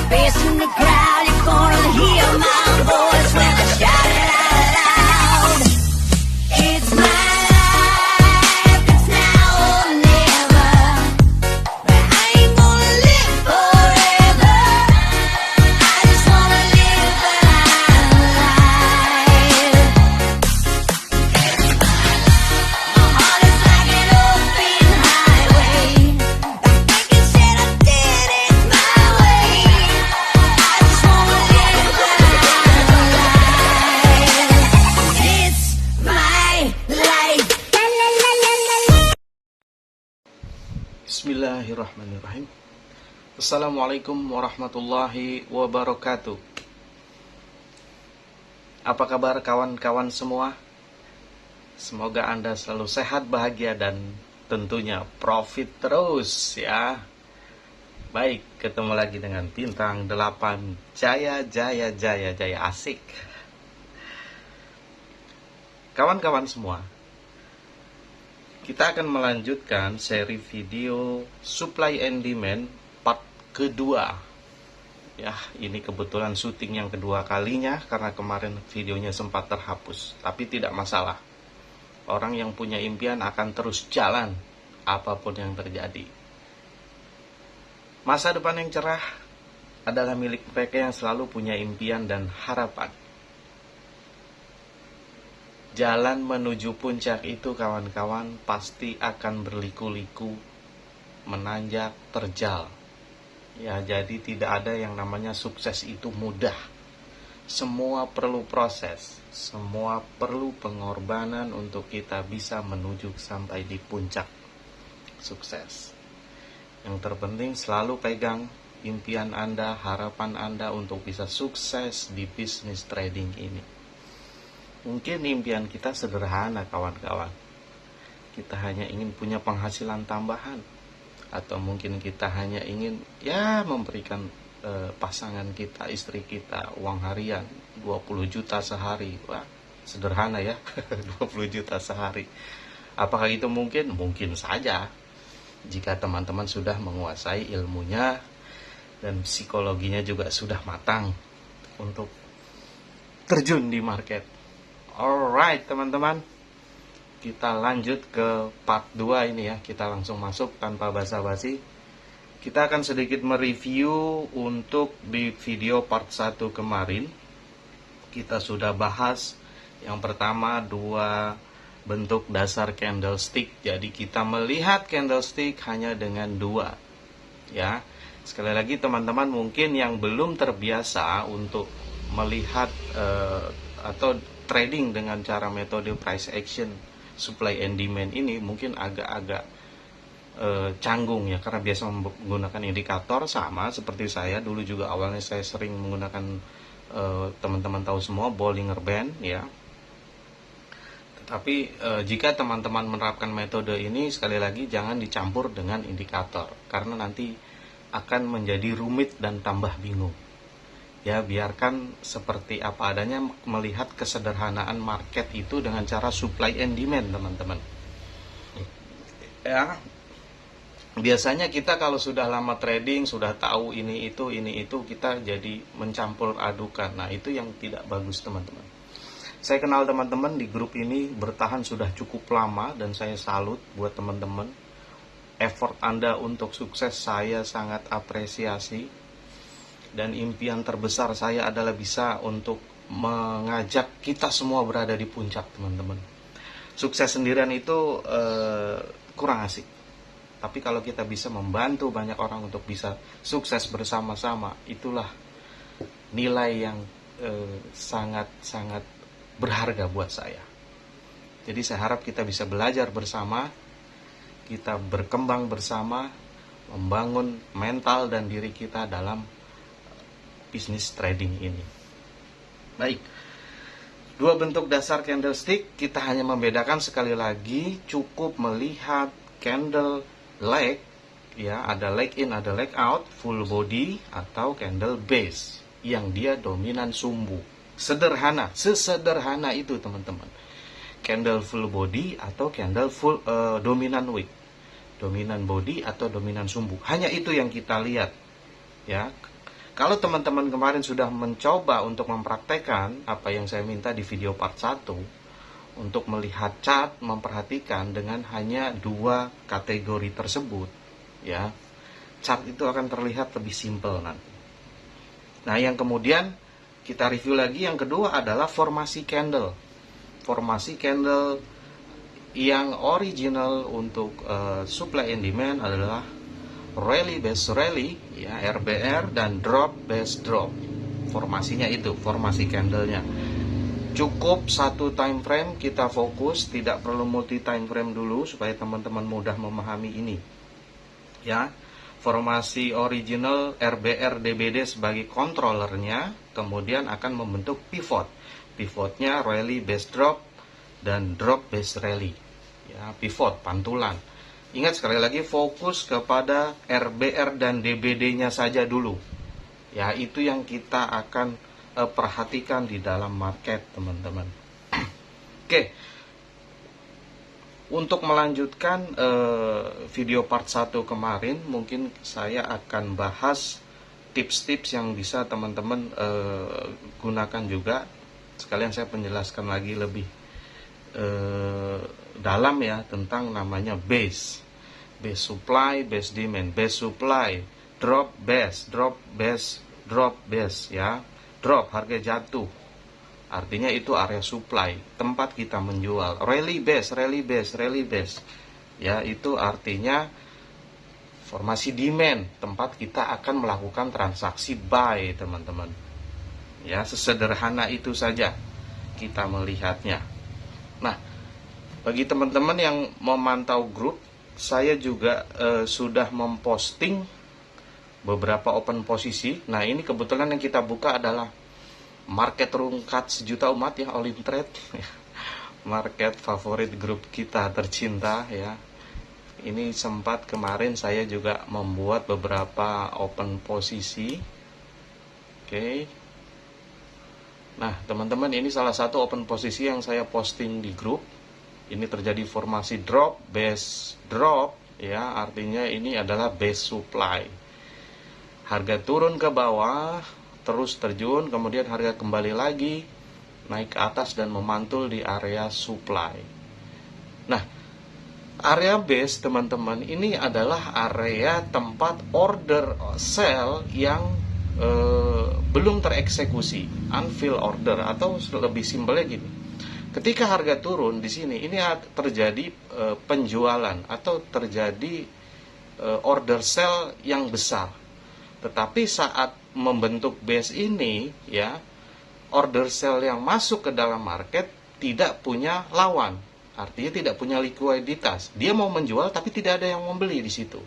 Facing the crowd, you're gonna hear my voice when I shout it out loud. It's my life, it's now or never. But I ain't gonna live forever. I just wanna live my life. My heart is like an open highway. Making sure I did it my way. I just wanna live my life. It's my life. Bismillahirrahmanirrahim. Assalamualaikum warahmatullahi wabarakatuh. Apa kabar kawan-kawan semua? Semoga Anda selalu sehat, bahagia, dan tentunya profit terus ya. Baik, ketemu lagi dengan Bintang 8 Jaya asik. Kawan-kawan semua, kita akan melanjutkan seri video Supply and Demand part kedua. Ya, ini kebetulan syuting yang kedua kalinya karena kemarin videonya sempat terhapus. Tapi tidak masalah. Orang yang punya impian akan terus jalan apapun yang terjadi. Masa depan yang cerah adalah milik mereka yang selalu punya impian dan harapan. Jalan menuju puncak itu kawan-kawan pasti akan berliku-liku, menanjak, terjal. Ya, jadi tidak ada yang namanya sukses itu mudah. Semua perlu proses, semua perlu pengorbanan untuk kita bisa menuju sampai di puncak sukses. Yang terpenting selalu pegang impian Anda, harapan Anda untuk bisa sukses di bisnis trading ini. Mungkin impian kita sederhana kawan-kawan. Kita hanya ingin punya penghasilan tambahan. Atau mungkin kita hanya ingin memberikan pasangan kita, istri kita uang harian 20 juta sehari. Wah, sederhana ya. 20 juta sehari. Apakah itu mungkin? Mungkin saja. Jika teman-teman sudah menguasai ilmunya dan psikologinya juga sudah matang untuk terjun di market. Alright teman-teman, kita lanjut ke part 2 ini ya. Kita langsung masuk tanpa basa-basi. Kita akan sedikit mereview untuk di video part 1 kemarin. Kita sudah bahas yang pertama 2 bentuk dasar candlestick. Jadi kita melihat candlestick hanya dengan 2 ya. Sekali lagi teman-teman mungkin yang belum terbiasa untuk melihat atau trading dengan cara metode price action supply and demand ini mungkin agak-agak canggung ya, karena biasa menggunakan indikator. Sama seperti saya dulu juga awalnya saya sering menggunakan teman-teman tahu semua Bollinger Band ya. Tetapi jika teman-teman menerapkan metode ini, sekali lagi jangan dicampur dengan indikator karena nanti akan menjadi rumit dan tambah bingung. Ya, biarkan seperti apa adanya, melihat kesederhanaan market itu dengan cara supply and demand teman-teman. Ya, biasanya kita kalau sudah lama trading, sudah tahu ini itu, kita jadi mencampur adukan. Nah, itu yang tidak bagus teman-teman. Saya kenal teman-teman di grup ini bertahan sudah cukup lama dan saya salut buat teman-teman. Effort Anda untuk sukses saya sangat apresiasi. Dan impian terbesar saya adalah bisa untuk mengajak kita semua berada di puncak teman-teman. Sukses sendirian itu kurang asik. Tapi kalau kita bisa membantu banyak orang untuk bisa sukses bersama-sama, itulah nilai yang sangat-sangat berharga buat saya. Jadi saya harap kita bisa belajar bersama, kita berkembang bersama, membangun mental dan diri kita dalam bisnis trading ini. Baik, 2 bentuk dasar candlestick, kita hanya membedakan sekali lagi cukup melihat candle leg ya, ada leg in, ada leg out, full body atau candle base yang dia dominan sumbu. Sederhana, sesederhana itu teman-teman. Candle full body atau candle full dominan wick, dominan body atau dominan sumbu. Hanya itu yang kita lihat ya. Kalau teman-teman kemarin sudah mencoba untuk mempraktekkan apa yang saya minta di video part 1, untuk melihat chart, memperhatikan dengan hanya 2 kategori tersebut, ya, chart itu akan terlihat lebih simpel nanti. Nah, yang kemudian kita review lagi, yang kedua adalah formasi candle. Formasi candle yang original untuk supply and demand adalah rally based rally, ya, RBR, dan drop based drop. Formasinya itu, formasi candlenya. Cukup satu time frame kita fokus, tidak perlu multi time frame dulu supaya teman-teman mudah memahami ini. Ya, formasi original RBR DBD sebagai controllernya, kemudian akan membentuk pivot. Pivotnya rally based drop dan drop based rally. Ya, pivot, pantulan. Ingat sekali lagi, fokus kepada RBR dan DBD-nya saja dulu. Ya, itu yang kita akan perhatikan di dalam market, teman-teman. Oke. Untuk melanjutkan video part 1 kemarin, mungkin saya akan bahas tips-tips yang bisa teman-teman gunakan juga. Sekalian saya penjelaskan lagi lebih dalam ya tentang namanya base supply, base demand, base supply, drop base, drop base, drop base, ya. Drop, harga jatuh, artinya itu area supply, tempat kita menjual. Rally base, rally base, rally base, ya, itu artinya formasi demand, tempat kita akan melakukan transaksi buy, teman-teman. Ya, sesederhana itu saja kita melihatnya. Nah, bagi teman-teman yang memantau grup, saya juga sudah memposting beberapa open posisi. Nah, ini kebetulan yang kita buka adalah market rungkat sejuta umat, ya, All in Trade. Market favorit grup kita tercinta, ya. Ini sempat kemarin saya juga membuat beberapa open posisi. Oke. Nah, teman-teman, ini salah satu open posisi yang saya posting di grup. Ini terjadi formasi drop, base drop, ya, artinya ini adalah base supply. Harga turun ke bawah, terus terjun, kemudian harga kembali lagi, naik ke atas dan memantul di area supply. Nah, area base, teman-teman, ini adalah area tempat order sell yang belum tereksekusi, unfilled order, atau lebih simpelnya gini. Ketika harga turun di sini, ini terjadi penjualan atau terjadi order sell yang besar. Tetapi saat membentuk base ini, ya, order sell yang masuk ke dalam market tidak punya lawan, artinya tidak punya likuiditas. Dia mau menjual tapi tidak ada yang membeli di situ.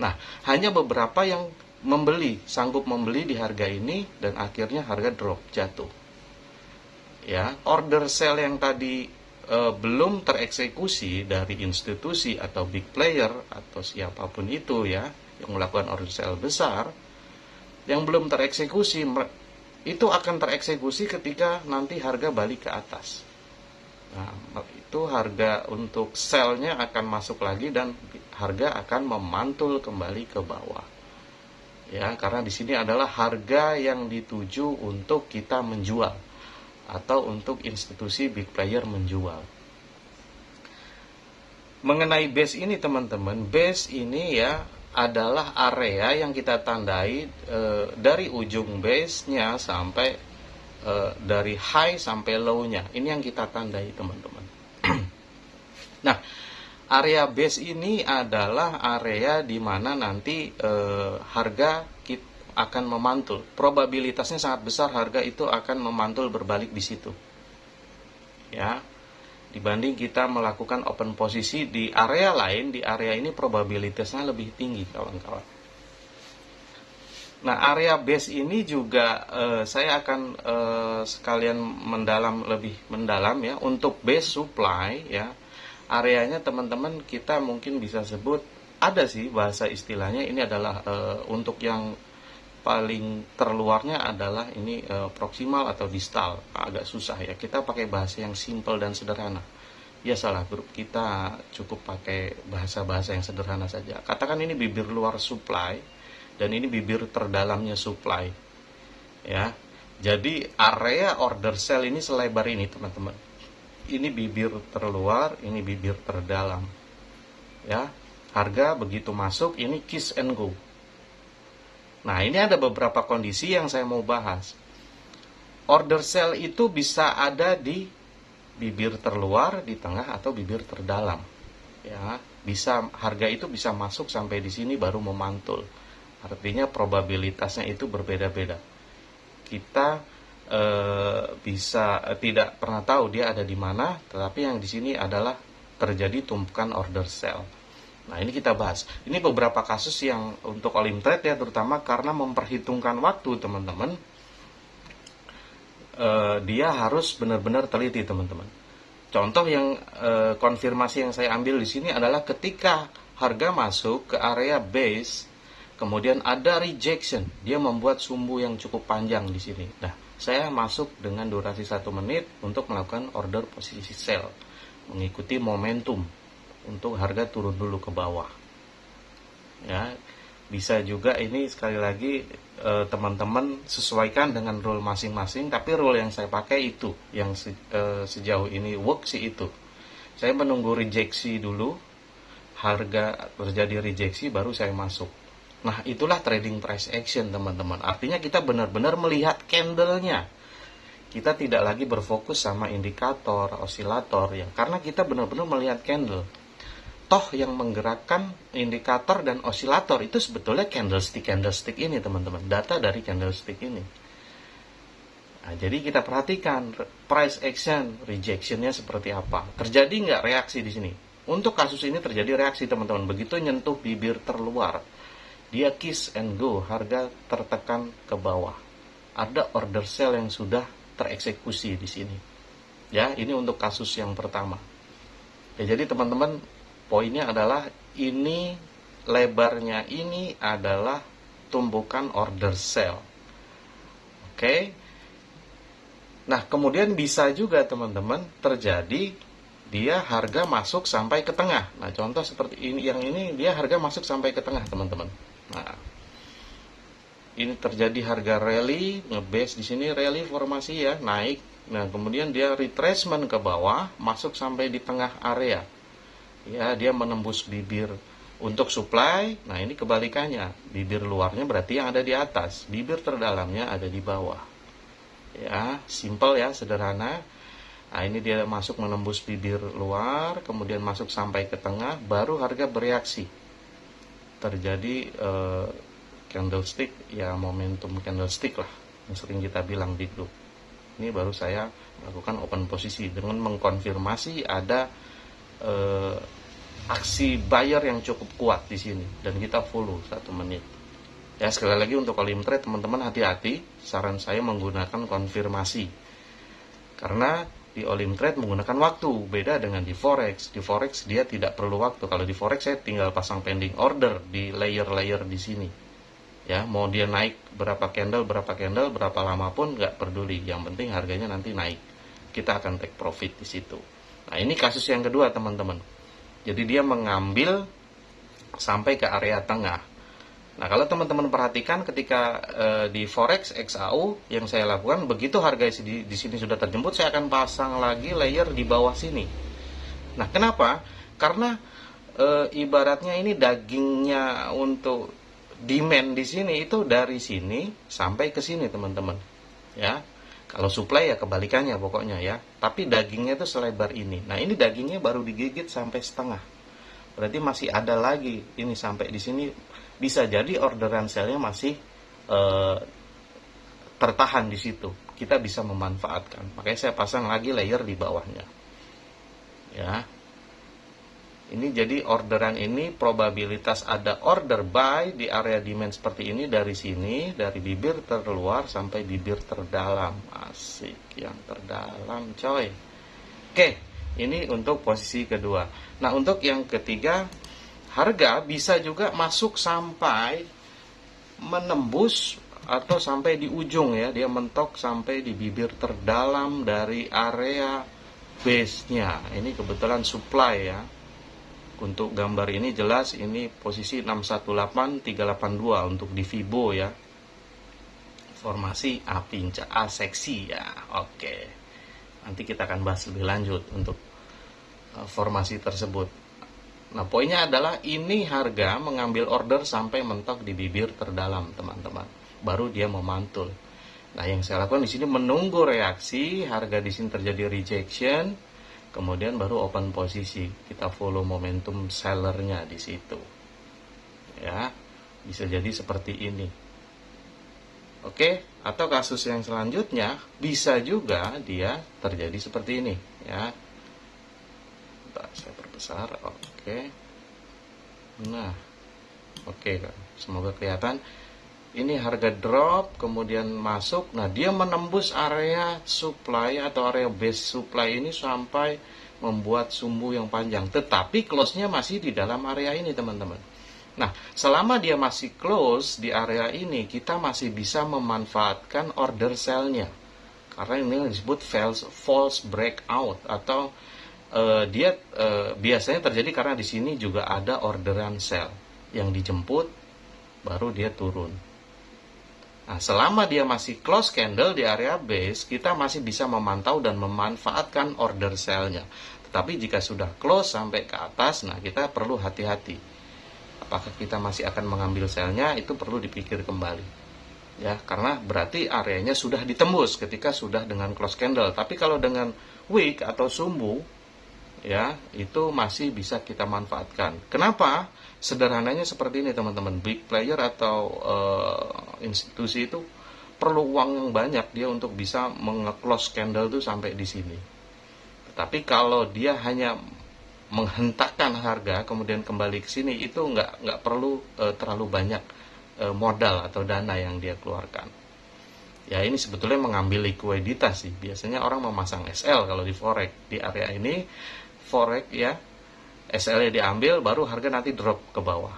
Nah, hanya beberapa yang membeli, sanggup membeli di harga ini, dan akhirnya harga drop, jatuh. Ya, order sell yang tadi belum tereksekusi dari institusi atau big player atau siapapun itu, ya, yang melakukan order sell besar, yang belum tereksekusi, itu akan tereksekusi ketika nanti harga balik ke atas. Nah, itu harga untuk sell-nya akan masuk lagi dan harga akan memantul kembali ke bawah. Ya, karena di sini adalah harga yang dituju untuk kita menjual atau untuk institusi big player menjual. Mengenai base ini, teman-teman, base ini, ya, adalah area yang kita tandai dari ujung base-nya sampai dari high sampai low-nya. Ini yang kita tandai, teman-teman. Nah, area base ini adalah area di mana nanti harga akan memantul. Probabilitasnya sangat besar harga itu akan memantul berbalik di situ. Ya. Dibanding kita melakukan open posisi di area lain, di area ini probabilitasnya lebih tinggi, kawan-kawan. Nah, area base ini juga saya akan sekalian lebih mendalam, ya, untuk base supply, ya. Areanya, teman-teman, kita mungkin bisa sebut, ada sih bahasa istilahnya, ini adalah untuk yang paling terluarnya adalah ini proksimal atau distal. Agak susah, ya, kita pakai bahasa yang simple dan sederhana. Biasalah, grup kita cukup pakai bahasa-bahasa yang sederhana saja. Katakan ini bibir luar supply, dan ini bibir terdalamnya supply. Ya. Jadi area order sell ini selebar ini, teman-teman. Ini bibir terluar, ini bibir terdalam. Ya. Harga begitu masuk ini kiss and go. Nah, ini ada beberapa kondisi yang saya mau bahas. Order sell itu bisa ada di bibir terluar, di tengah, atau bibir terdalam. Ya, bisa harga itu bisa masuk sampai di sini baru memantul. Artinya probabilitasnya itu berbeda-beda. Kita bisa tidak pernah tahu dia ada di mana, tetapi yang di sini adalah terjadi tumpukan order sell. Nah, ini kita bahas. Ini beberapa kasus yang untuk Olim Trade ya, terutama karena memperhitungkan waktu, teman-teman. Dia harus benar-benar teliti, teman-teman. Contoh yang konfirmasi yang saya ambil di sini adalah ketika harga masuk ke area base, kemudian ada rejection, dia membuat sumbu yang cukup panjang di sini. Nah, saya masuk dengan durasi 1 menit untuk melakukan order posisi sell, mengikuti momentum untuk harga turun dulu ke bawah. Ya, bisa juga ini sekali lagi teman-teman sesuaikan dengan rule masing-masing, tapi rule yang saya pakai itu yang sejauh ini work sih itu. Saya menunggu rejeksi dulu, harga terjadi rejeksi baru saya masuk. Nah, itulah trading price action, teman-teman. Artinya kita benar-benar melihat candle-nya. Kita tidak lagi berfokus sama indikator, osilator ya, karena kita benar-benar melihat candle. Toh yang menggerakkan indikator dan osilator itu sebetulnya candlestick ini, teman-teman. Data dari candlestick ini. Nah, jadi kita perhatikan price action, rejectionnya seperti apa. Terjadi nggak reaksi di sini? Untuk kasus ini terjadi reaksi, teman-teman. Begitu nyentuh bibir terluar, dia kiss and go, harga tertekan ke bawah. Ada order sell yang sudah tereksekusi di sini. Ya, ini untuk kasus yang pertama. Ya, jadi teman-teman, poinnya adalah ini lebarnya ini adalah tumbukan order sell. Oke. Nah, kemudian bisa juga teman-teman terjadi dia harga masuk sampai ke tengah. Nah, contoh seperti ini, yang ini dia harga masuk sampai ke tengah, teman-teman. Nah, ini terjadi harga rally, ngebase di sini rally formasi ya, naik. Nah, kemudian dia retracement ke bawah, masuk sampai di tengah area. Ya, dia menembus bibir untuk supply. Nah, ini kebalikannya. Bibir luarnya berarti yang ada di atas, bibir terdalamnya ada di bawah. Ya, simple ya, sederhana. Nah, ini dia masuk menembus bibir luar, kemudian masuk sampai ke tengah, baru harga bereaksi. Terjadi candlestick, ya momentum candlestick lah, yang sering kita bilang di grup. Ini baru saya lakukan open posisi dengan mengkonfirmasi ada aksi buyer yang cukup kuat di sini, dan kita follow 1 menit. Ya, sekali lagi untuk Olim Trade, teman-teman hati-hati, saran saya menggunakan konfirmasi. Karena di Olim Trade menggunakan waktu, beda dengan di Forex. Di Forex dia tidak perlu waktu. Kalau di Forex saya tinggal pasang pending order di layer-layer di sini. Ya, mau dia naik berapa candle, berapa lama pun nggak peduli. Yang penting harganya nanti naik. Kita akan take profit di situ. Nah, ini kasus yang kedua, teman-teman. Jadi dia mengambil sampai ke area tengah. Nah, kalau teman-teman perhatikan ketika di Forex XAU yang saya lakukan, begitu harga di sini sudah terjemput, saya akan pasang lagi layer di bawah sini. Nah, kenapa? Karena ibaratnya ini dagingnya untuk demand di sini itu dari sini sampai ke sini, teman-teman. Ya. Kalau supply ya kebalikannya pokoknya ya. Tapi dagingnya itu selebar ini. Nah, ini dagingnya baru digigit sampai setengah. Berarti masih ada lagi ini sampai di sini. Bisa jadi orderan sell-nya masih tertahan di situ. Kita bisa memanfaatkan. Makanya saya pasang lagi layer di bawahnya. Ya. Ini jadi orderan ini probabilitas ada order buy di area demand seperti ini dari sini, dari bibir terluar sampai bibir terdalam. Asik, yang terdalam coy. Oke, ini untuk posisi kedua. Nah, untuk yang ketiga, harga bisa juga masuk sampai menembus atau sampai di ujung ya. Dia mentok sampai di bibir terdalam dari area base-nya. Ini kebetulan supply ya. Untuk gambar ini jelas ini posisi 618382 untuk di Fibo ya. Formasi A pincang A seksi ya. Oke. Nanti kita akan bahas lebih lanjut untuk formasi tersebut. Nah, poinnya adalah ini harga mengambil order sampai mentok di bibir terdalam, teman-teman. Baru dia memantul. Nah, yang saya lakukan di sini menunggu reaksi, harga di sini terjadi rejection, kemudian baru open posisi. Kita follow momentum sellernya di situ. Ya, bisa jadi seperti ini. Oke, atau kasus yang selanjutnya bisa juga dia terjadi seperti ini, ya. Bentar, saya perbesar. Oke. Nah, oke, semoga kelihatan. Ini harga drop, kemudian masuk. Nah, dia menembus area supply atau area base supply ini sampai membuat sumbu yang panjang. Tetapi close-nya masih di dalam area ini, teman-teman. Nah, selama dia masih close di area ini, kita masih bisa memanfaatkan order sell-nya. Karena ini disebut false breakout atau dia biasanya terjadi karena di sini juga ada orderan sell yang dijemput, baru dia turun. Nah, selama dia masih close candle di area base, kita masih bisa memantau dan memanfaatkan order sell-nya. Tetapi jika sudah close sampai ke atas, nah kita perlu hati-hati. Apakah kita masih akan mengambil sell-nya, itu perlu dipikir kembali. Ya, karena berarti areanya sudah ditembus ketika sudah dengan close candle. Tapi kalau dengan wick atau sumbu, ya, itu masih bisa kita manfaatkan. Kenapa? Sederhananya seperti ini, teman-teman. Big player atau institusi itu perlu uang yang banyak dia untuk bisa menge-close candle itu sampai di sini. Tetapi kalau dia hanya menghentakkan harga kemudian kembali ke sini, itu nggak perlu terlalu banyak modal atau dana yang dia keluarkan. Ya, ini sebetulnya mengambil likuiditas sih. Biasanya orang memasang SL kalau di forex di area ini. Forex ya, SL-nya diambil, baru harga nanti drop ke bawah.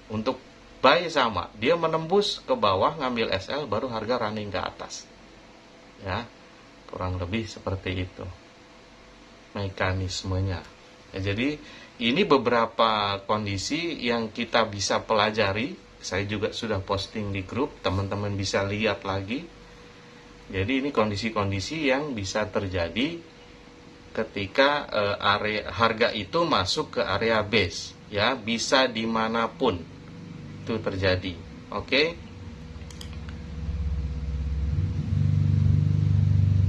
Untuk buy sama, dia menembus ke bawah, ngambil SL, baru harga running ke atas. Ya, kurang lebih seperti itu mekanismenya. Ya, jadi ini beberapa kondisi yang kita bisa pelajari. Saya juga sudah posting di grup, teman-teman bisa lihat lagi. Jadi ini kondisi-kondisi yang bisa terjadi ketika area harga itu masuk ke area base, ya, bisa dimanapun itu terjadi. Oke.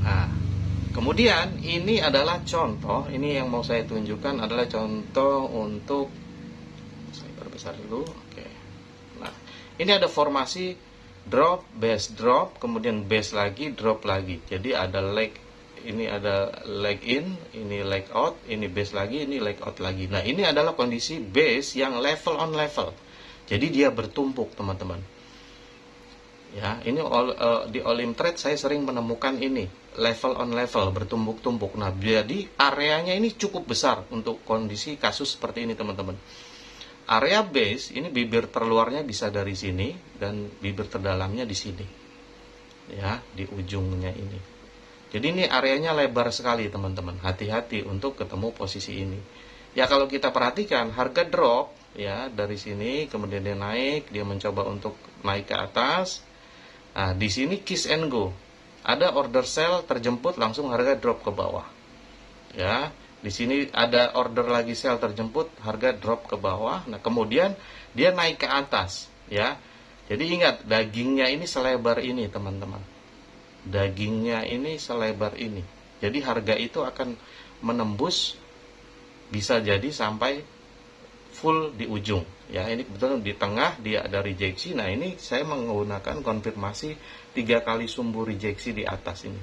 Nah, kemudian ini adalah contoh, ini yang mau saya tunjukkan adalah contoh untuk, saya perbesar dulu. Oke. Nah, ini ada formasi drop, base drop, kemudian base lagi, drop lagi. Jadi ada leg. Ini ada leg in, ini leg out, ini base lagi, ini leg out lagi. Nah, ini adalah kondisi base yang level on level. Jadi dia bertumpuk, teman-teman. Ya, ini di Olim Trade saya sering menemukan ini, level on level, bertumpuk-tumpuk. Nah, jadi areanya ini cukup besar untuk kondisi kasus seperti ini, teman-teman. Area base ini bibir terluarnya bisa dari sini dan bibir terdalamnya di sini. Ya, di ujungnya ini. Jadi ini areanya lebar sekali, teman-teman. Hati-hati untuk ketemu posisi ini. Ya, kalau kita perhatikan harga drop ya dari sini, kemudian dia naik, dia mencoba untuk naik ke atas. Nah, di sini kiss and go. Ada order sell terjemput, langsung harga drop ke bawah. Ya, di sini ada order lagi sell terjemput, harga drop ke bawah. Nah, kemudian dia naik ke atas, ya. Jadi ingat, dagingnya ini selebar ini, teman-teman. Dagingnya ini selebar ini. Jadi harga itu akan menembus, bisa jadi sampai full di ujung. Ya, ini kebetulan di tengah dia ada rejeksi. Nah, ini saya menggunakan konfirmasi 3 kali sumbu rejeksi di atas ini.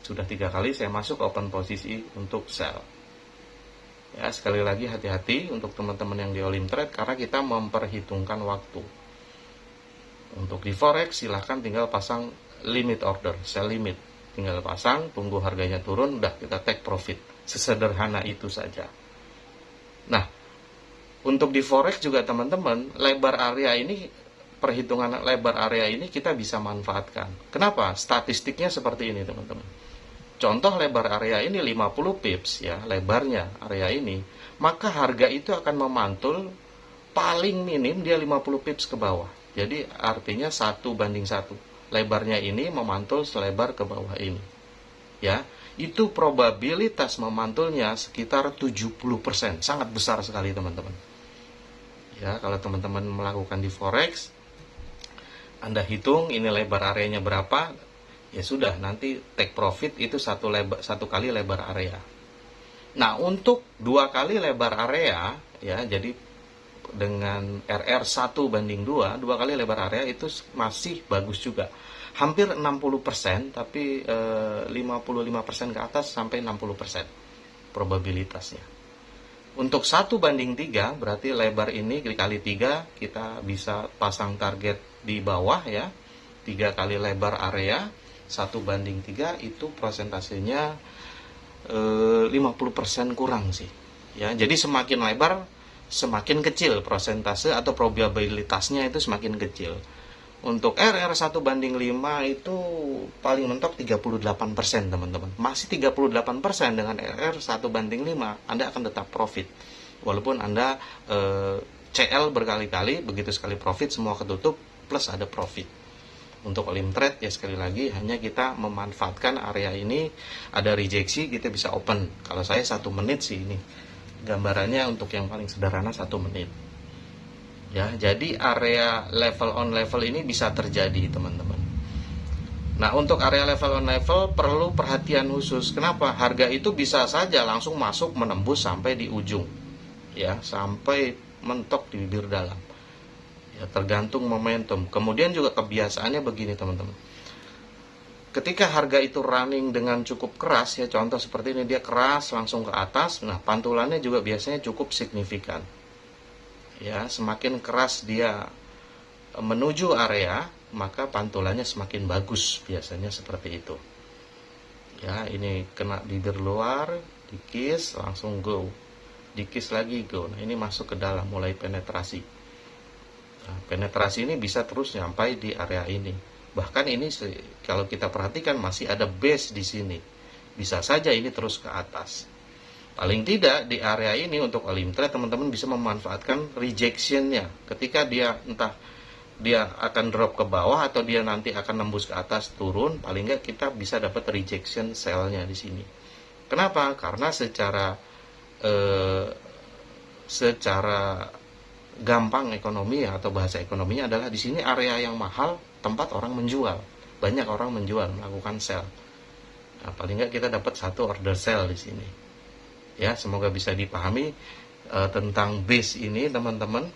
Sudah 3 kali saya masuk open posisi untuk sell. Ya, sekali lagi hati-hati untuk teman-teman yang di Olim Trade karena kita memperhitungkan waktu. Untuk di forex silahkan tinggal pasang limit order, sell limit. Tinggal pasang, tunggu harganya turun, udah kita take profit. Sesederhana itu saja. Nah, untuk di forex juga teman-teman, lebar area ini, perhitungan lebar area ini kita bisa manfaatkan. Kenapa? Statistiknya seperti ini, teman-teman. contoh lebar area ini 50 pips ya, lebarnya area ini, maka harga itu akan memantul paling minim dia 50 pips ke bawah. Jadi artinya 1:1. Lebarnya ini memantul selebar ke bawah ini. Ya, itu probabilitas memantulnya sekitar 70%, sangat besar sekali teman-teman. Ya, kalau teman-teman melakukan di forex, Anda hitung ini lebar areanya berapa, ya sudah, nanti take profit itu satu kali lebar area. Nah, untuk 2 kali lebar area, ya, jadi dengan RR 1:2, 2 kali lebar area itu masih bagus juga. Hampir 60%, tapi 55% ke atas sampai 60% probabilitasnya. Untuk 1:3, berarti lebar ini dikali 3, kita bisa pasang target di bawah ya. 3 kali lebar area, 1:3, itu persentasenya 50% kurang sih. Ya, jadi semakin lebar, semakin kecil persentase atau probabilitasnya itu semakin kecil. Untuk RR 1:5 itu paling mentok 38% teman-teman. Masih 38% dengan RR 1:5, Anda akan tetap profit. Walaupun Anda CL berkali-kali, begitu sekali profit semua ketutup plus ada profit. Untuk limit trade ya sekali lagi hanya kita memanfaatkan area ini, ada rejeksi kita bisa open. Kalau saya 1 menit sih ini. Gambarannya untuk yang paling sederhana 1 menit. Ya, jadi area level on level ini bisa terjadi teman-teman. Nah, untuk area level on level perlu perhatian khusus. Kenapa? Harga itu bisa saja langsung masuk menembus sampai di ujung. Ya, sampai mentok di bibir dalam. Ya, tergantung momentum. Kemudian juga kebiasaannya begini teman-teman. Ketika harga itu running dengan cukup keras ya, contoh seperti ini dia keras langsung ke atas, nah pantulannya juga biasanya cukup signifikan. Ya, semakin keras dia menuju area, maka pantulannya semakin bagus, biasanya seperti itu. Ya, ini kena bibir luar, dikis, langsung go. Dikis lagi go. Nah, ini masuk ke dalam, mulai penetrasi. Nah, penetrasi ini bisa terus sampai di area ini. Bahkan ini kalau kita perhatikan masih ada base di sini. Bisa saja ini terus ke atas. Paling tidak di area ini untuk limit trade teman-teman bisa memanfaatkan rejectionnya. Ketika dia entah dia akan drop ke bawah atau dia nanti akan nembus ke atas turun, paling nggak kita bisa dapat rejection sell-nya di sini. Kenapa? Karena secara gampang ekonomi atau bahasa ekonominya adalah di sini area yang mahal, tempat orang menjual. Banyak orang menjual, melakukan sell. Nah, paling nggak kita dapat 1 order sell di sini. Ya, semoga bisa dipahami tentang base ini teman-teman.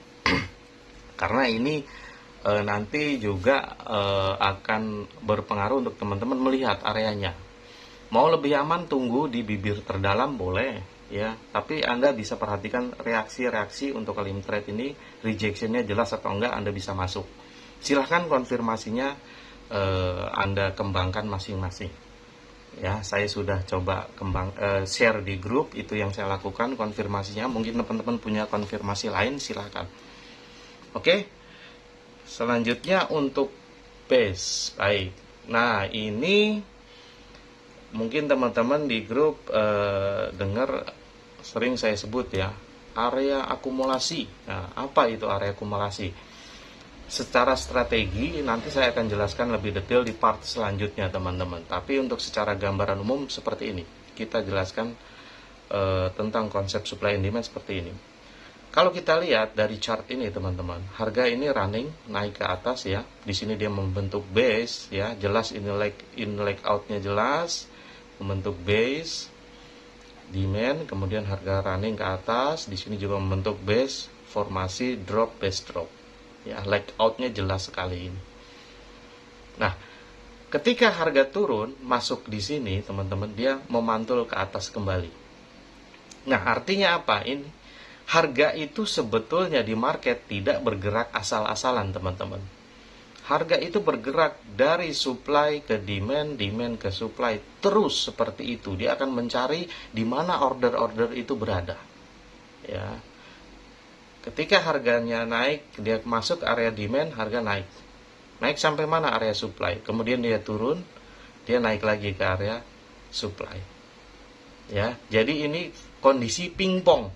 Karena ini nanti juga akan berpengaruh untuk teman-teman melihat areanya. Mau lebih aman tunggu di bibir terdalam boleh ya, tapi Anda bisa perhatikan reaksi-reaksi untuk limit trade ini, rejectionnya jelas atau enggak, Anda bisa masuk. Silahkan konfirmasinya Anda kembangkan masing-masing. Ya, saya sudah coba share di grup, itu yang saya lakukan konfirmasinya. Mungkin teman-teman punya konfirmasi lain, silahkan. Oke, selanjutnya untuk base. Baik, nah ini mungkin teman-teman di grup dengar sering saya sebut ya, area akumulasi. Nah, apa itu area akumulasi? Secara strategi nanti saya akan jelaskan lebih detail di part selanjutnya teman-teman. Tapi untuk secara gambaran umum seperti ini, kita jelaskan tentang konsep supply and demand seperti ini. Kalau kita lihat dari chart ini teman-teman, harga ini running naik ke atas ya. Di sini dia membentuk base ya, jelas ini leg outnya jelas, membentuk base, demand, kemudian harga running ke atas. Di sini juga membentuk base, formasi drop, base drop. Ya, layoutnya jelas sekali ini. Nah, ketika harga turun masuk di sini teman-teman, dia memantul ke atas kembali. Nah, artinya apa ini? Harga itu sebetulnya di market tidak bergerak asal-asalan teman-teman. Harga itu bergerak dari supply ke demand, demand ke supply, terus seperti itu. Dia akan mencari di mana order-order itu berada. Ya. Ketika harganya naik, dia masuk area demand, harga naik. Naik sampai mana area supply. Kemudian dia turun, dia naik lagi ke area supply. Ya, jadi ini kondisi pingpong.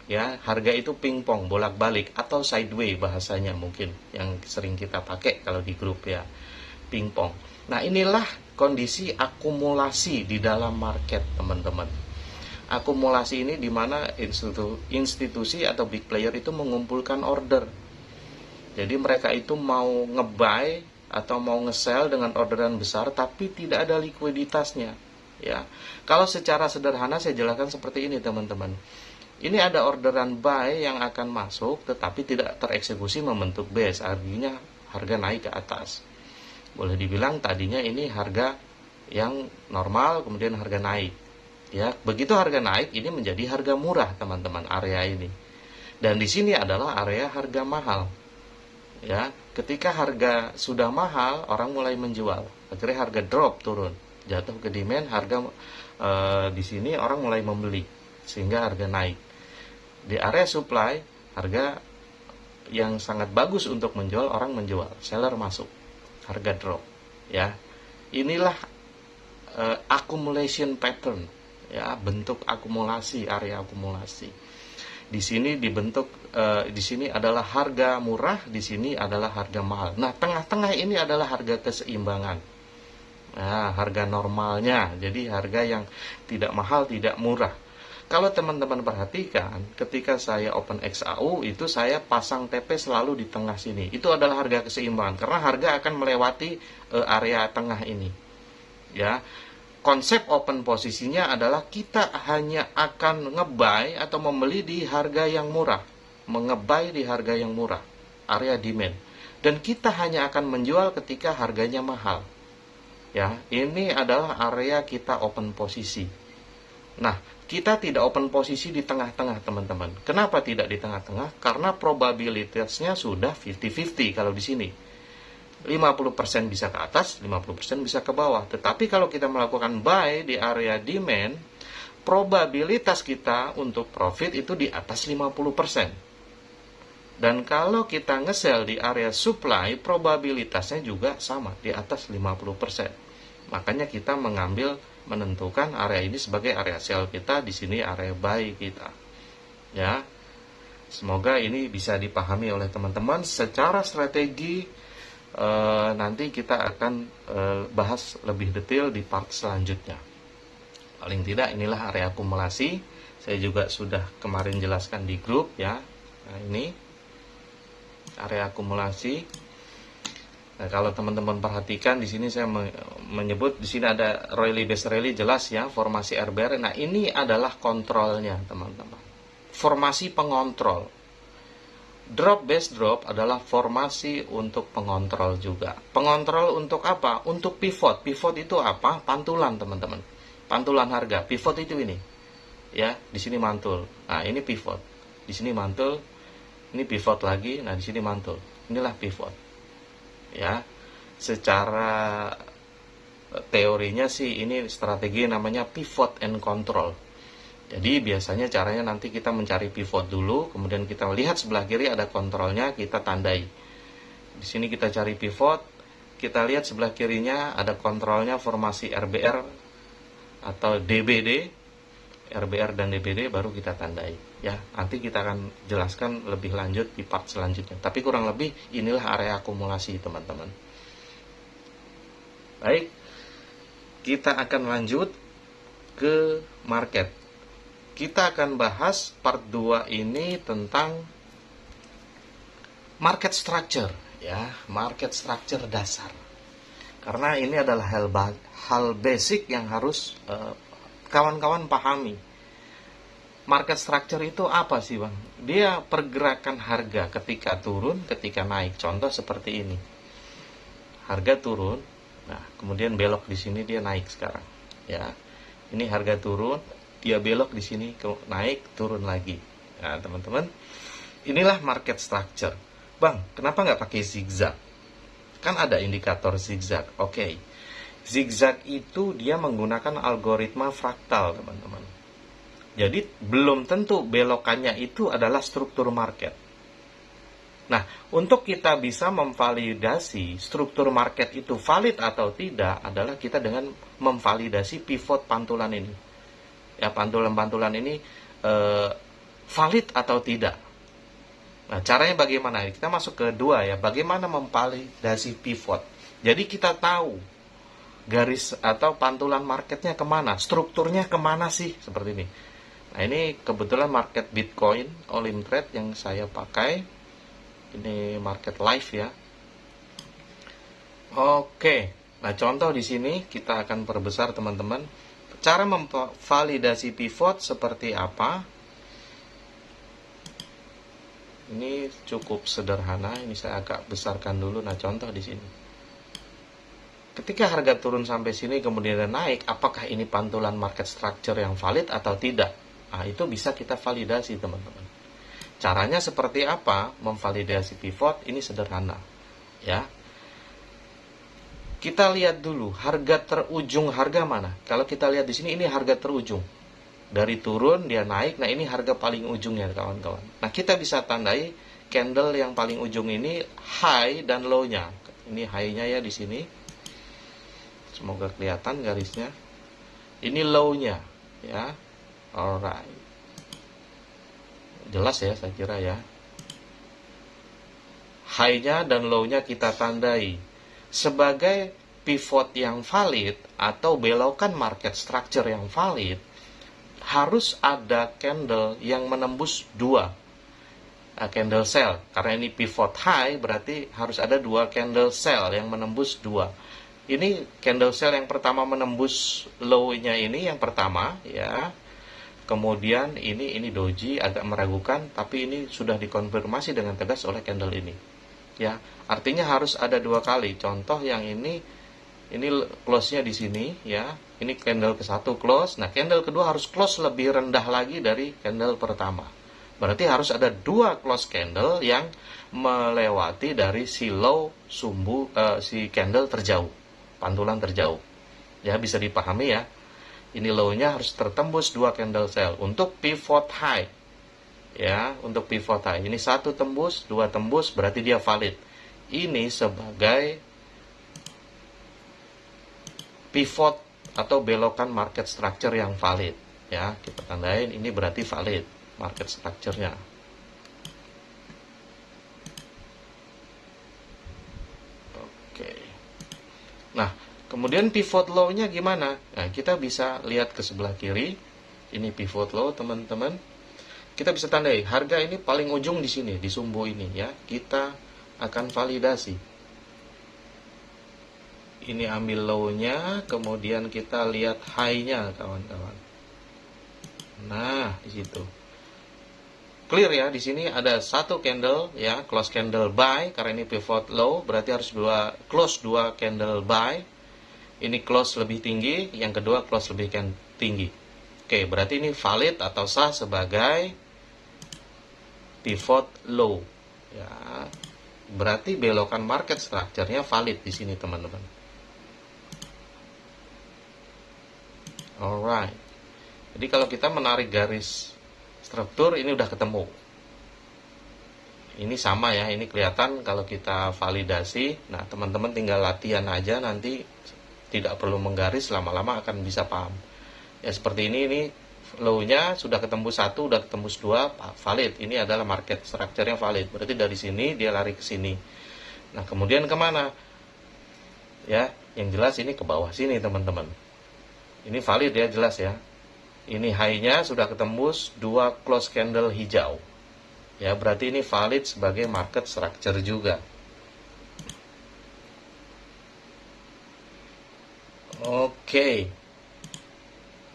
Ya, harga itu pingpong, bolak-balik atau sideway bahasanya mungkin yang sering kita pakai kalau di grup ya. Pingpong. Nah, inilah kondisi akumulasi di dalam market, teman-teman. Akumulasi ini di mana institusi atau big player itu mengumpulkan order. Jadi mereka itu mau nge-buy atau mau nge-sell dengan orderan besar tapi tidak ada likuiditasnya. Ya. Kalau secara sederhana saya jelaskan seperti ini, teman-teman. Ini ada orderan buy yang akan masuk tetapi tidak tereksekusi membentuk base, artinya harga naik ke atas. Boleh dibilang tadinya ini harga yang normal kemudian harga naik. Ya, begitu harga naik ini menjadi harga murah, teman-teman, area ini. Dan di sini adalah area harga mahal. Ya, ketika harga sudah mahal, orang mulai menjual. Akhirnya harga drop, turun, jatuh ke demand, harga di sini orang mulai membeli sehingga harga naik. Di area supply, harga yang sangat bagus untuk menjual, orang menjual, seller masuk, harga drop. Ya, inilah accumulation pattern. Ya, bentuk akumulasi, area akumulasi. Di sini dibentuk, di sini adalah harga murah, di sini adalah harga mahal. Nah, tengah-tengah ini adalah harga keseimbangan. Nah, harga normalnya, jadi harga yang tidak mahal, tidak murah. Kalau teman-teman perhatikan, ketika saya open XAU, itu saya pasang TP selalu di tengah sini. Itu adalah harga keseimbangan, karena harga akan melewati area tengah ini. Ya. Konsep open posisinya adalah kita hanya akan nge-buy atau membeli di harga yang murah, menge-buy di harga yang murah, area demand. Dan kita hanya akan menjual ketika harganya mahal. Ya, ini adalah area kita open posisi. Nah, kita tidak open posisi di tengah-tengah, teman-teman. Kenapa tidak di tengah-tengah? Karena probabilitasnya sudah 50-50 kalau di sini. 50% bisa ke atas, 50% bisa ke bawah. Tetapi kalau kita melakukan buy di area demand, probabilitas kita untuk profit itu di atas 50%. Dan kalau kita nge-sell di area supply, probabilitasnya juga sama, di atas 50%. Makanya kita menentukan area ini sebagai area sell kita, di sini area buy kita. Ya. Semoga ini bisa dipahami oleh teman-teman secara strategi. Nanti kita akan bahas lebih detail di part selanjutnya. Paling tidak inilah area akumulasi. Saya juga sudah kemarin jelaskan di grup ya. Nah, ini area akumulasi. Nah, kalau teman-teman perhatikan di sini saya menyebut di sini ada Rayleigh Base Rayleigh, jelas ya, formasi RBR. Nah, ini adalah kontrolnya, teman-teman. Formasi pengontrol. Drop base drop adalah formasi untuk pengontrol juga. Pengontrol untuk apa? Untuk pivot. Pivot itu apa? Pantulan, teman-teman. Pantulan harga. Pivot itu ini. Ya, di sini mantul. Nah, ini pivot. Di sini mantul. Ini pivot lagi. Nah, di sini mantul. Inilah pivot. Ya. Secara teorinya sih ini strategi namanya pivot and control. Jadi biasanya caranya nanti kita mencari pivot dulu, kemudian kita lihat sebelah kiri ada kontrolnya, kita tandai. Di sini kita cari pivot, kita lihat sebelah kirinya ada kontrolnya formasi RBR atau DBD, RBR dan DBD, baru kita tandai. Ya, nanti kita akan jelaskan lebih lanjut di part selanjutnya. Tapi kurang lebih inilah area akumulasi, teman-teman. Baik, kita akan lanjut ke market. Kita akan bahas part 2 ini tentang market structure, ya, market structure dasar. Karena ini adalah hal basic yang harus kawan-kawan pahami. Market structure itu apa sih, Bang? Dia pergerakan harga ketika turun, ketika naik. Contoh seperti ini. Harga turun, nah, kemudian belok di sini dia naik sekarang, ya. Ini harga turun, dia belok di sini naik, turun lagi. Nah, teman-teman, inilah market structure. Bang, kenapa nggak pakai zigzag? Kan ada indikator zigzag. Oke. Zigzag itu dia menggunakan algoritma fraktal, teman-teman. Jadi belum tentu belokannya itu adalah struktur market. Nah, untuk kita bisa memvalidasi struktur market itu valid atau tidak adalah kita dengan memvalidasi pivot pantulan ini. Ya, pantulan-pantulan ini valid atau tidak. Nah, caranya bagaimana? Kita masuk ke dua ya, bagaimana memvalidasi pivot. Jadi kita tahu garis atau pantulan marketnya kemana, strukturnya kemana sih, seperti ini. Nah, ini kebetulan market Bitcoin Olim Trade yang saya pakai. Ini market live ya. Oke. Nah, contoh di sini kita akan perbesar teman-teman. Cara memvalidasi pivot seperti apa? Ini cukup sederhana. Ini saya agak besarkan dulu. Nah, contoh di sini. Ketika harga turun sampai sini kemudian naik, apakah ini pantulan market structure yang valid atau tidak? Nah, itu bisa kita validasi teman-teman. Caranya seperti apa memvalidasi pivot? Ini sederhana, ya. Kita lihat dulu harga terujung harga mana. Kalau kita lihat di sini ini harga terujung. Dari turun dia naik. Nah, ini harga paling ujungnya kawan-kawan. Nah, kita bisa tandai candle yang paling ujung ini high dan low-nya. Ini high-nya ya di sini. Semoga kelihatan garisnya. Ini low-nya, ya. Alright. Jelas ya, saya kira ya. High-nya dan low-nya kita tandai. Sebagai pivot yang valid atau belokan market structure yang valid, harus ada candle yang menembus dua candle sell. Karena ini pivot high, berarti harus ada dua candle sell yang menembus dua. Ini candle sell yang pertama menembus low-nya ini yang pertama, ya. Kemudian ini doji agak meragukan, tapi ini sudah dikonfirmasi dengan tegas oleh candle ini. Ya, artinya harus ada dua kali. Contoh yang ini close-nya di sini, ya. Ini candle ke-1 close. Nah, candle kedua harus close lebih rendah lagi dari candle pertama. Berarti harus ada dua close candle yang melewati dari si low si candle terjauh, pantulan terjauh. Ya, bisa dipahami ya. Ini low-nya harus tertembus dua candle sell untuk pivot high. Ya, untuk pivot high. Ini satu tembus, dua tembus, berarti dia valid. Ini sebagai pivot atau belokan market structure yang valid. Ya, kita tandain ini berarti valid market structure-nya. Oke. Nah, kemudian pivot low-nya gimana? Nah, kita bisa lihat ke sebelah kiri. Ini pivot low, teman-teman. Kita bisa tandai harga ini paling ujung di sini, di sumbu ini ya. Kita akan validasi. Ini ambil low-nya, kemudian kita lihat high-nya, kawan-kawan. Nah, di situ. Clear ya, di sini ada satu candle ya, close candle buy karena ini pivot low, berarti harus close dua candle buy. Ini close lebih tinggi, yang kedua close lebih tinggi. Oke, berarti ini valid atau sah sebagai pivot low. Ya, berarti belokan market structure-nya valid di sini, teman-teman. Alright. Jadi kalau kita menarik garis struktur, ini udah ketemu. Ini sama ya, ini kelihatan kalau kita validasi. Nah, teman-teman tinggal latihan aja, nanti tidak perlu menggaris, lama-lama akan bisa paham. Ya seperti ini low-nya sudah ketembus 1, sudah ketembus 2, valid. Ini adalah market structure yang valid. Berarti dari sini dia lari ke sini. Nah, kemudian kemana? Ya, yang jelas ini ke bawah sini, teman-teman. Ini valid ya, jelas ya. Ini high-nya sudah ketembus 2 close candle hijau. Ya, berarti ini valid sebagai market structure juga. Oke.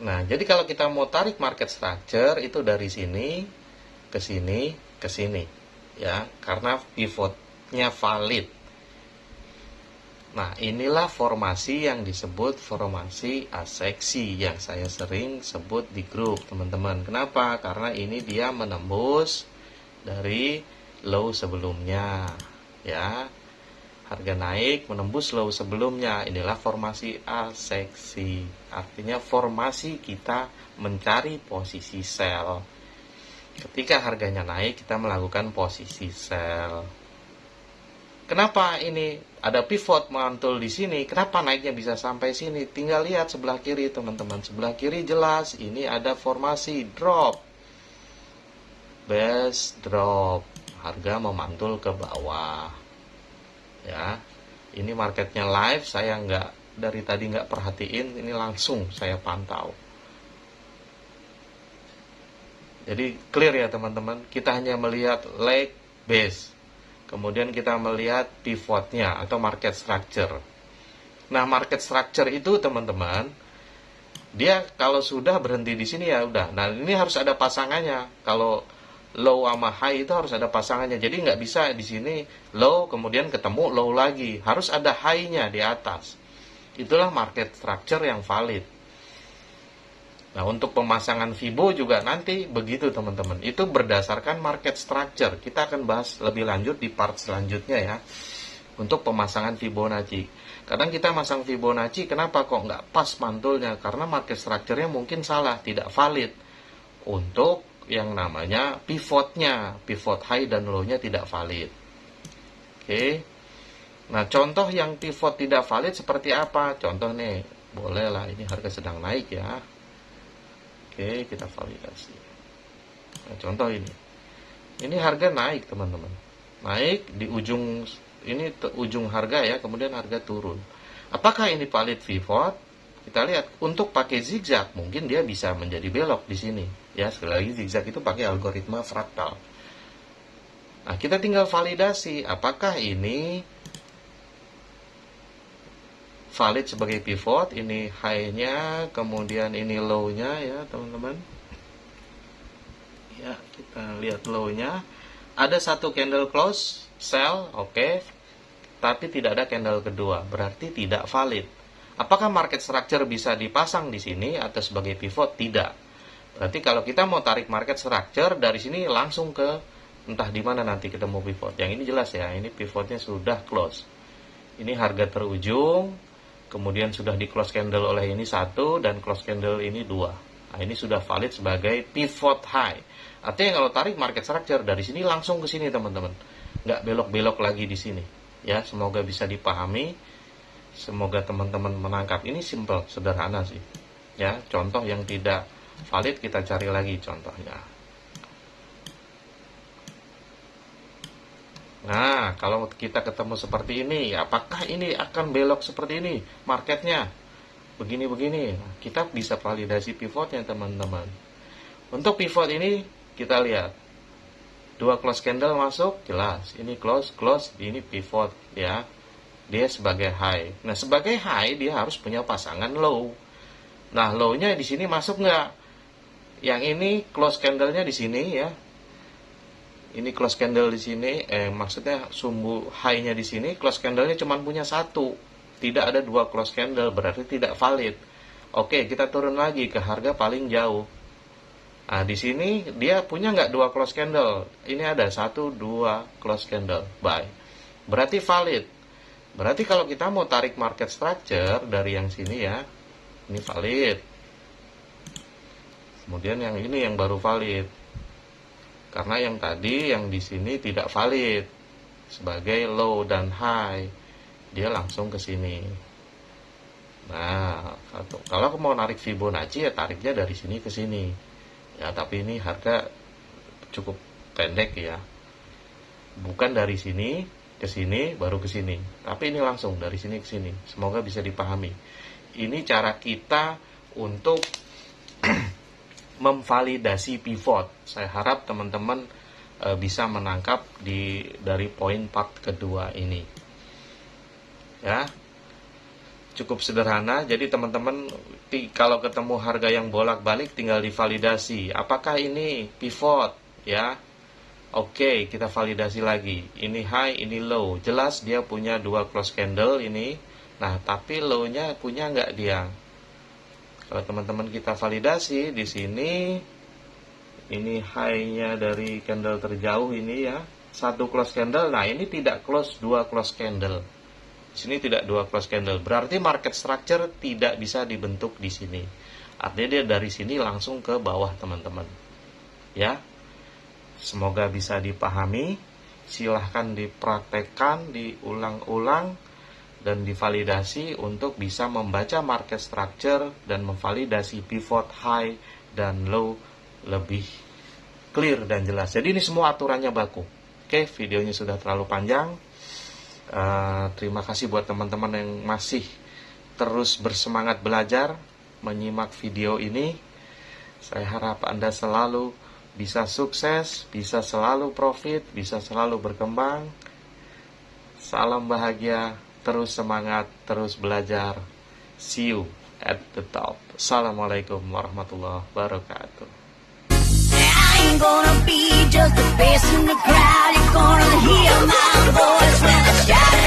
Nah, jadi kalau kita mau tarik market structure itu dari sini ke sini ke sini, ya, karena pivotnya valid. Nah, inilah formasi yang disebut formasi aseksi yang saya sering sebut di grup, teman-teman. Kenapa? Karena ini dia menembus dari low sebelumnya, ya. Harga naik menembus low sebelumnya. Inilah formasi aseksi. Artinya formasi kita mencari posisi sell. Ketika harganya naik, kita melakukan posisi sell. Kenapa ini ada pivot mantul di sini? Kenapa naiknya bisa sampai sini? Tinggal lihat sebelah kiri, teman-teman. Sebelah kiri jelas ini ada formasi drop. Best drop. Harga memantul ke bawah. Ya. Ini marketnya live, saya dari tadi nggak perhatiin, ini langsung saya pantau. Jadi clear ya teman-teman. Kita hanya melihat leg base. Kemudian kita melihat pivotnya atau market structure. Nah, market structure itu teman-teman, dia kalau sudah berhenti di sini ya udah. Nah, ini harus ada pasangannya. Kalau low sama high itu harus ada pasangannya. Jadi nggak bisa di sini low kemudian ketemu low lagi. Harus ada high-nya di atas. Itulah market structure yang valid. Nah, untuk pemasangan Fibo juga nanti begitu teman-teman. Itu berdasarkan market structure. Kita akan bahas lebih lanjut di part selanjutnya ya. Untuk pemasangan Fibonacci. Kadang kita masang Fibonacci, kenapa kok nggak pas mantulnya? Karena market structure-nya mungkin salah, tidak valid. Untuk yang namanya pivotnya. Pivot high dan low-nya tidak valid. Oke. Nah, contoh yang pivot tidak valid seperti apa? Contoh nih, bolehlah ini harga sedang naik ya. Oke, kita validasi. Nah, contoh ini. Ini harga naik, teman-teman. Naik di ujung ini ujung harga ya, kemudian harga turun. Apakah ini valid pivot? Kita lihat untuk pakai zigzag, mungkin dia bisa menjadi belok di sini. Ya, sekali lagi zigzag itu pakai algoritma fraktal. Nah, kita tinggal validasi apakah ini valid sebagai pivot, ini high-nya, kemudian ini low-nya ya teman-teman. Ya, kita lihat low-nya. Ada satu candle close, sell, oke. Tapi tidak ada candle kedua, berarti tidak valid. Apakah market structure bisa dipasang di sini atau sebagai pivot? Tidak. Berarti kalau kita mau tarik market structure dari sini langsung ke entah di mana nanti ketemu pivot. Yang ini jelas ya, ini pivotnya sudah close. Ini harga terujung. Kemudian sudah di close candle oleh ini 1 dan close candle ini 2. Nah, ini sudah valid sebagai pivot high. Artinya kalau tarik market structure dari sini langsung ke sini teman-teman. Nggak belok-belok lagi di sini. Ya, semoga bisa dipahami. Semoga teman-teman menangkap. Ini simple, sederhana sih. Ya, contoh yang tidak valid kita cari lagi contohnya. Nah, kalau kita ketemu seperti ini, apakah ini akan belok seperti ini marketnya? Begini-begini, kita bisa validasi pivotnya teman-teman. Untuk pivot ini, kita lihat. 2 close candle masuk, jelas. Ini close, ini pivot ya. Dia sebagai high. Nah, sebagai high, dia harus punya pasangan low. Nah, low-nya di sini masuk nggak? Yang ini close candle-nya di sini ya. Ini close candle di sini, maksudnya sumbu high-nya di sini, close candle-nya cuma punya 1. Tidak ada 2 close candle, berarti tidak valid. Oke, kita turun lagi ke harga paling jauh. Nah, di sini dia punya nggak 2 close candle? Ini ada 1, 2 close candle, buy. Berarti valid. Berarti kalau kita mau tarik market structure dari yang sini ya, ini valid. Kemudian yang ini yang baru valid. Karena yang tadi yang di sini tidak valid sebagai low dan high, dia langsung ke sini. Nah, kalau mau narik Fibonacci ya tariknya dari sini ke sini. Ya, tapi ini harga cukup pendek ya. Bukan dari sini ke sini baru ke sini, tapi ini langsung dari sini ke sini. Semoga bisa dipahami. Ini cara kita untuk memvalidasi pivot. Saya harap teman-teman bisa menangkap dari poin part kedua ini. Ya. Cukup sederhana. Jadi teman-teman kalau ketemu harga yang bolak-balik tinggal divalidasi. Apakah ini pivot ya? Oke, kita validasi lagi. Ini high, ini low. Jelas dia punya 2 close candle ini. Nah, tapi low-nya punya nggak dia? Kalau teman-teman kita validasi di sini, ini high-nya dari candle terjauh ini ya, 1 close candle. Nah, ini tidak close 2 close candle. Di sini tidak 2 close candle. Berarti market structure tidak bisa dibentuk di sini. Artinya dia dari sini langsung ke bawah teman-teman. Ya. Semoga bisa dipahami. silahkan dipraktekkan, diulang-ulang, dan divalidasi untuk bisa membaca market structure dan memvalidasi pivot high dan low lebih clear dan jelas. Jadi ini semua aturannya baku. Oke, videonya sudah terlalu panjang. Terima kasih buat teman-teman yang masih terus bersemangat belajar menyimak video ini. Saya harap Anda selalu bisa sukses, bisa selalu profit, bisa selalu berkembang. Salam bahagia, terus semangat, terus belajar. See you at the top. Assalamualaikum warahmatullahi wabarakatuh. I ain't gonna be just a face in the crowd. You're gonna hear my voice when I shout